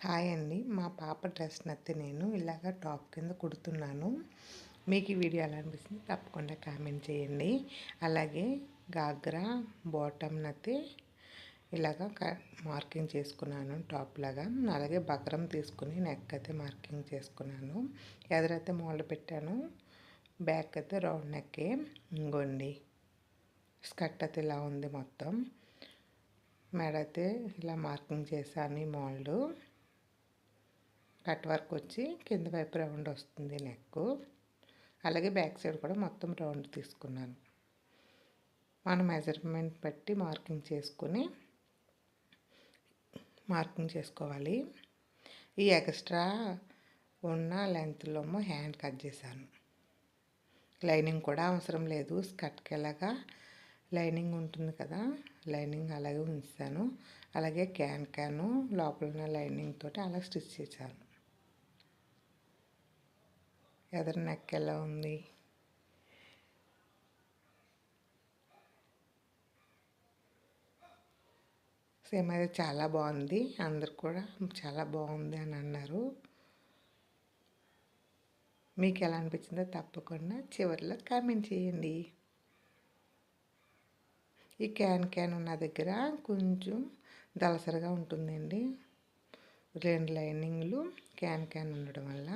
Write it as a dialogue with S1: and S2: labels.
S1: Hi అండి. మా పాప డ్రెస్ నచ్చితే నేను ఇలాగ టాప్ కింద కుడుతున్నాను. మీకు ఈ వీడియో ఎలా అనిపిస్తుంది తప్పకుండా కామెంట్ చేయండి. అలాగే గాగ్రా బాటమ్ నచ్చితే ఇలాగ మార్కింగ్ చేసుకున్నాను టాప్ లాగా. అలాగే బక్రం తీసుకుని నెక్ అయితే మార్కింగ్ చేసుకున్నాను. ఎదురైతే మోడల్ పెట్టాను, బ్యాక్ అయితే రౌండ్ నెక్కే. ఇంగోండి స్కర్ట్ అయితే ఇలా ఉంది. మొత్తం మెడ అయితే ఇలా మార్కింగ్ చేశాను. ఈ మోల్డ్ కట్ వర్క్ వచ్చి కింద వైపు రౌండ్ వస్తుంది నెక్. అలాగే బ్యాక్ సైడ్ కూడా మొత్తం రౌండ్ తీసుకున్నాను. మనం మెజర్మెంట్ బట్టి మార్కింగ్ చేసుకోవాలి. ఈ ఎక్స్ట్రా ఉన్న లెంత్లో హ్యాండ్ కట్ చేశాను. లైనింగ్ కూడా అవసరం లేదు. స్కర్ట్కి ఎలాగా లైనింగ్ ఉంటుంది కదా, లైనింగ్ అలాగే ఉంచాను. అలాగే క్యాన్ లోపల ఉన్న లైనింగ్ తోటి అలా స్టిచ్ చేశాను. ఎదరు నెక్ ఎలా ఉంది, సేమ్ అయితే చాలా బాగుంది. అందరు కూడా చాలా బాగుంది అని అన్నారు. మీకు ఎలా అనిపించిందో తప్పకుండా చివరిలో కామెంట్ చేయండి. ఈ క్యాన్ ఉన్న దగ్గర కొంచెం దళసరిగా ఉంటుందండి. 2 లైనింగ్లు క్యాన్ ఉండడం వల్ల